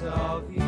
of you.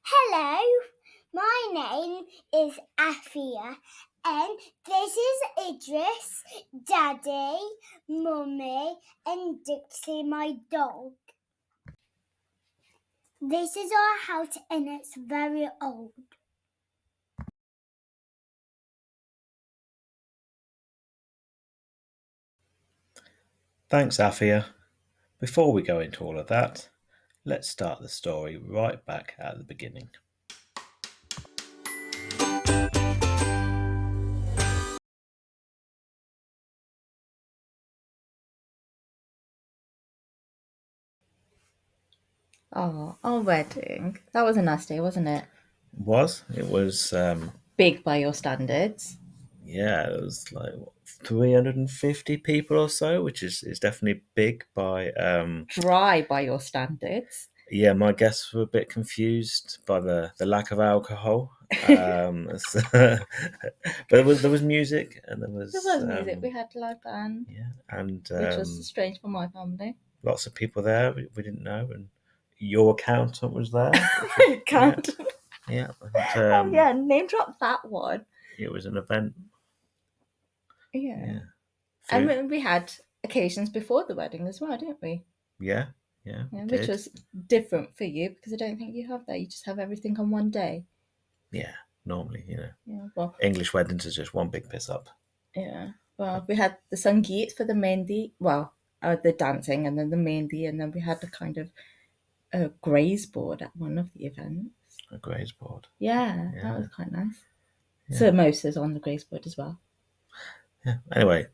Hello, my name is Afia, and this is Idris, Daddy, Mummy, and Dixie, my dog. This is our house, and it's very old. Thanks, Afia. Before we go into all of that, let's start the story right back at the beginning. Oh, our wedding. That was a nice day, wasn't it? It was Big by your standards. yeah, it was like 350 people or so, which is definitely big by Dry by your standards. yeah, my guests were a bit confused by the lack of alcohol. But there was music and there was music. We had live band, yeah, and which was strange for my family. lots of people there we didn't know, and your accountant was there. Can't. Yeah, Oh yeah, name drop that one. it was an event. Yeah. Food. And we had occasions before the wedding as well, didn't we? Yeah, which was different for you because I don't think you have that. You just have everything on one day. Yeah, normally, Yeah, well, English weddings is just one big piss up. yeah. Well, we had the sangeet for the mehndi. Well, the dancing, and then the mehndi, and then we had the kind of graze board at one of the events. A graze board. Yeah, that was quite nice. Yeah. Samosas on the graze board as well. Yeah. Anyway,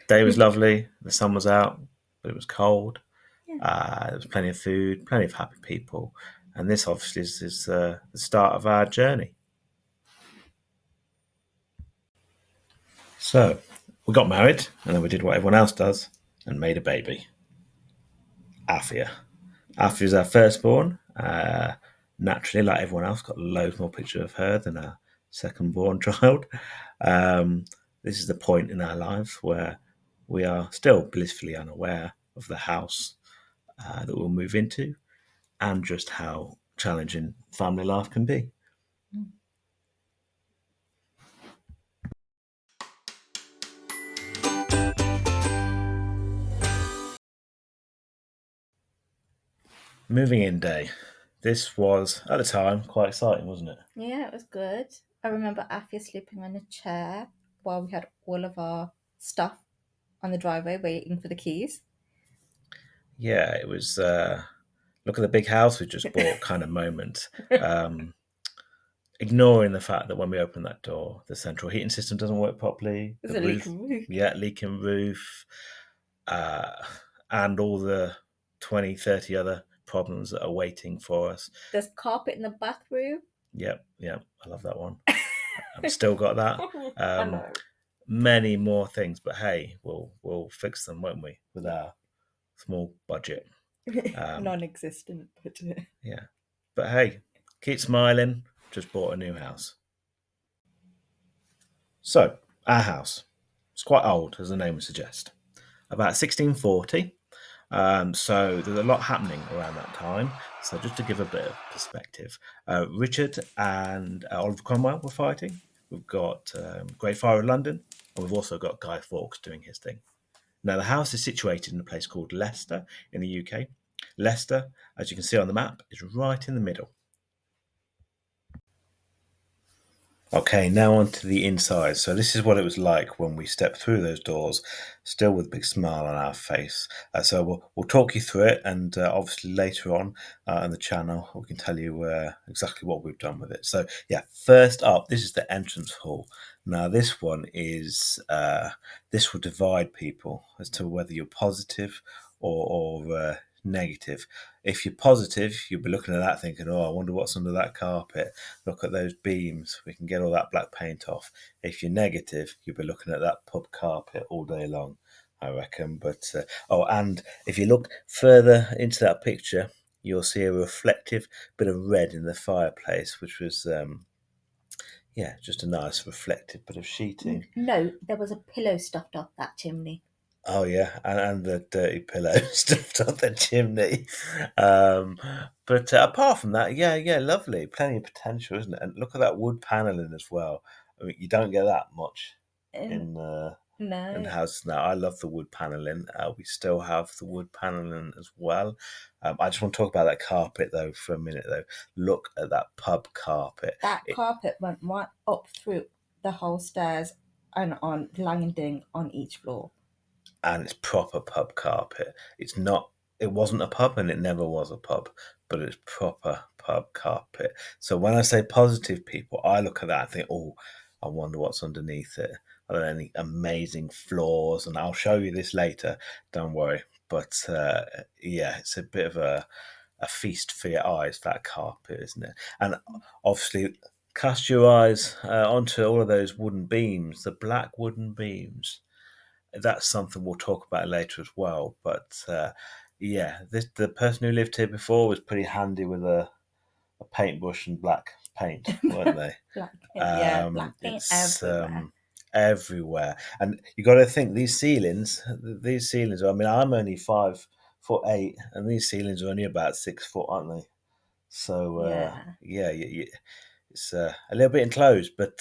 day was lovely. The sun was out, but it was cold. Yeah. There was plenty of food, plenty of happy people, and this obviously is the start of our journey. So we got married, and then we did what everyone else does and made a baby. Afia. Afia is our firstborn. Naturally, like everyone else, got loads more pictures of her than our second-born child. This is the point in our lives where we are still blissfully unaware of the house that we'll move into and just how challenging family life can be. Moving in day. This was, at the time, quite exciting, wasn't it? Yeah, it was good. I remember Afia sleeping on a chair while we had all of our stuff on the driveway waiting for the keys. Yeah, it was look at the big house we just bought kind of moment. Ignoring the fact that when we open that door, the central heating system doesn't work properly. There's a leaking roof. Yeah, leaking roof. And all the 20, 30 other problems that are waiting for us. There's carpet in the bathroom. Yep, I love that one. I've still got that. I know. Many more things, but hey, we'll fix them, won't we, with our small budget. Non-existent budget. Yeah, but hey, keep smiling. Just bought a new house. So our house, it's quite old, as the name would suggest, about 1640. So there's a lot happening around that time. So just to give a bit of perspective, Richard and Oliver Cromwell were fighting. We've got Great Fire of London, and we've also got Guy Fawkes doing his thing. Now the house is situated in a place called Leicester in the UK. Leicester, as you can see on the map, is right in the middle. Okay, now on to the inside. So this is what it was like when we stepped through those doors, still with a big smile on our face. So we'll talk you through it, and obviously later on the channel we can tell you exactly what we've done with it. So yeah, first up, this is the entrance hall. Now this one is this will divide people as to whether you're positive or negative. If you're positive, you'll be looking at that thinking, oh, I wonder what's under that carpet. Look at those beams. We can get all that black paint off. If you're negative, you'll be looking at that pub carpet all day long, I reckon. But and if you look further into that picture, you'll see a reflective bit of red in the fireplace, which was just a nice reflective bit of sheeting. No, there was a pillow stuffed up that chimney. Oh yeah, and the dirty pillow stuffed up the chimney. But apart from that, yeah, lovely. Plenty of potential, isn't it? And look at that wood paneling as well. I mean, you don't get that much And in no, houses now. I love the wood paneling. We still have the wood paneling as well. I just want to talk about that carpet though for a minute though. Look at that pub carpet. that It, carpet went right up through the whole stairs and on landing on each floor. and it's proper pub carpet. It's not. It wasn't a pub, and it never was a pub, but it's proper pub carpet. So when I say positive people, I look at that and think, oh, I wonder what's underneath it. Are there any amazing floors? And I'll show you this later. Don't worry. But it's a bit of a feast for your eyes, that carpet, isn't it? And obviously, cast your eyes onto all of those wooden beams, the black wooden beams. That's something we'll talk about later as well. But the person who lived here before was pretty handy with a paintbrush and black paint, weren't they? Black paint, black paint It's everywhere. everywhere, and you got to think these ceilings. These ceilings. I mean, I'm only 5'8", and these ceilings are only about 6 foot, aren't they? So Yeah, it's a little bit enclosed, but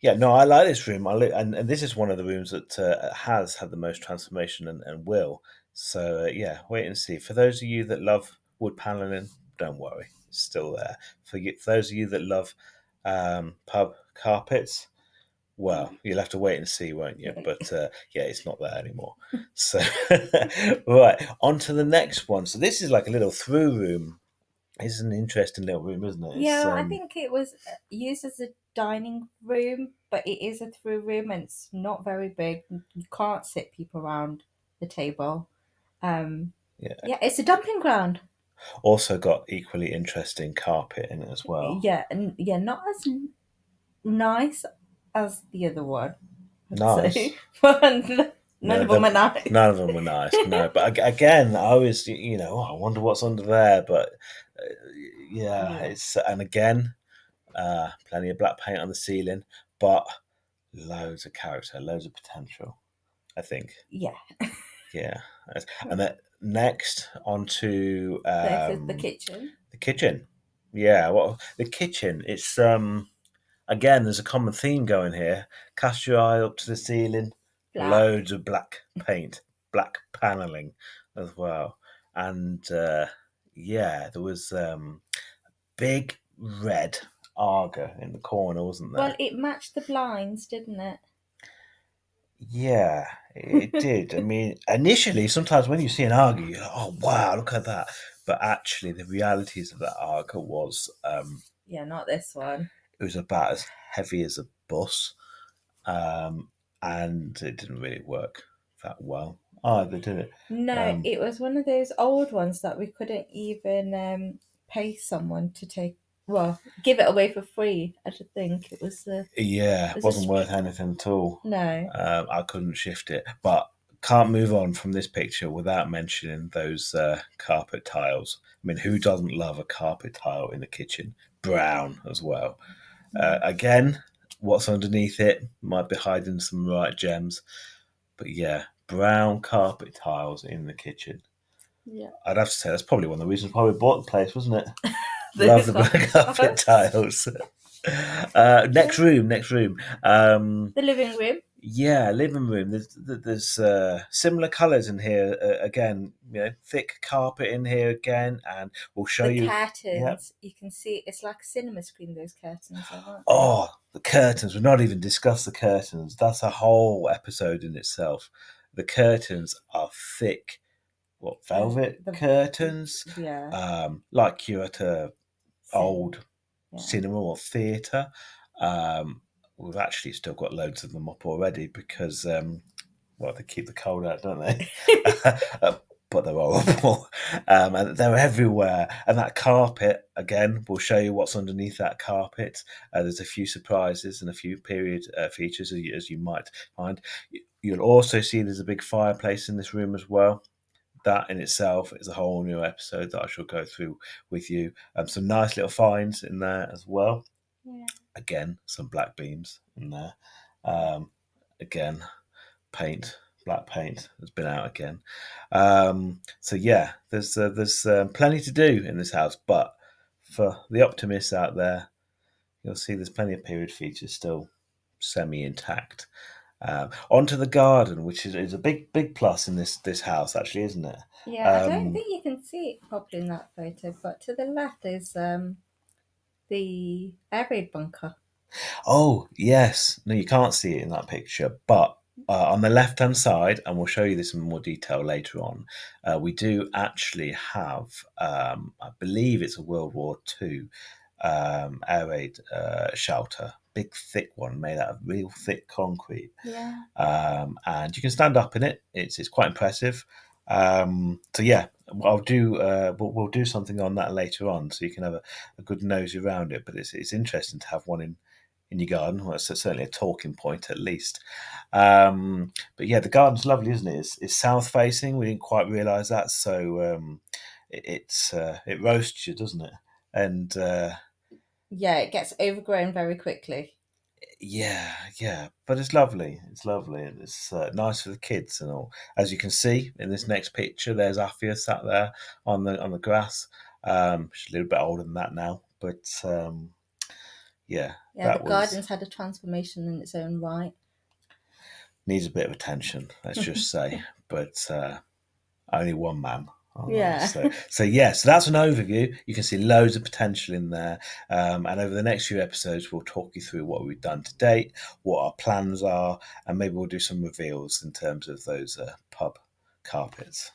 yeah, no, I like this room. And this is one of the rooms that has had the most transformation and will. So wait and see. For those of you that love wood paneling, don't worry, it's still there. For those of you that love pub carpets, well, you'll have to wait and see, won't you? yeah, But it's not there anymore. So right, on to the next one. So this is like a little through room. It's an interesting little room, isn't it? It's yeah. I think it was used as a dining room, but it is a through room and it's not very big. You can't sit people around the table. Um, yeah. yeah, it's a dumping ground. Also got equally interesting carpet in it as well. Yeah, and yeah, not as nice as the other one, I'd Nice. say. But none No, of them are nice. none of them were nice. No, but again, I was, I wonder what's under there. But Yeah, it's and again, plenty of black paint on the ceiling, but loads of character, loads of potential. I think, yeah. yeah. And then next onto This is the kitchen. the kitchen. Yeah, well, the kitchen. It's again, there's a common theme going here. Cast your eye up to the ceiling, Black. loads of black paint, black paneling as well. And there was big red Arga in the corner, wasn't Well, there? it matched the blinds, didn't it? Yeah, it did. I mean, initially, sometimes when you see an Arga, you're like, oh, wow, look at that. But actually, the realities of that Arga was Yeah, not this one. it was about as heavy as a bus. And it didn't really work that well either, did it? No, Um, it was one of those old ones that we couldn't even pay someone to take. Well, give it away for free. I should think it was. It was a wasn't worth anything at all. no. I couldn't shift it, but can't move on from this picture without mentioning those carpet tiles. I mean, who doesn't love a carpet tile in the kitchen? Brown as well. Again, what's underneath it might be hiding some right gems, but yeah, brown carpet tiles in the kitchen. Yeah. I'd have to say that's probably one of the reasons why we bought the place, wasn't it? Love Those the black carpet tiles. Next room. The living room. Yeah, living room. There's similar colours in here again. Thick carpet in here again, and we'll show The you. Yeah. curtains. You can see it's like a cinema screen. Those curtains are, aren't they? Oh, the curtains. We've not even discussed the curtains. That's a whole episode in itself. The curtains are thick. What, velvet The- curtains? Yeah. Like you're at a old Yeah. cinema or theatre. We've actually still got loads of them up already because, they keep the cold out, don't they? But they're horrible. And they're everywhere. And that carpet, again, we'll show you what's underneath that carpet. There's a few surprises and a few period features, as you might find. You'll also see there's a big fireplace in this room as well. that in itself is a whole new episode that I shall go through with you. Some nice little finds in there as well. Yeah. Again, some black beams in there. Again, black paint has been out again. So yeah, there's plenty to do in this house, but for the optimists out there, you'll see there's plenty of period features still semi-intact. Onto the garden, which is a big plus in this house, actually, isn't it? Yeah, I don't think you can see it properly in that photo, but to the left is the air raid bunker. Oh, yes. No, you can't see it in that picture, but on the left-hand side, and we'll show you this in more detail later on, we do actually have, I believe it's a World War II air raid shelter, big thick one made out of real thick concrete. Yeah. And you can stand up in it. It's quite impressive. So yeah, I'll do we'll do something on that later on, so you can have a good nosy around it. But it's interesting to have one in your garden. Well, it's certainly a talking point at least. But yeah, the garden's lovely, isn't it? It's south facing. We didn't quite realise that, so it roasts you, doesn't it? And Yeah, it gets overgrown very quickly. yeah, but it's lovely. It's lovely, and it's nice for the kids and all. As you can see in this next picture, there's Afia sat there on the grass. She's a little bit older than that now, but yeah, Yeah, the that garden's had a transformation in its own right. needs a bit of attention, let's just say. But only one man. Yeah. So yeah, so that's an overview. You can see loads of potential in there, and over the next few episodes, we'll talk you through what we've done to date, what our plans are, and maybe we'll do some reveals in terms of those pub carpets.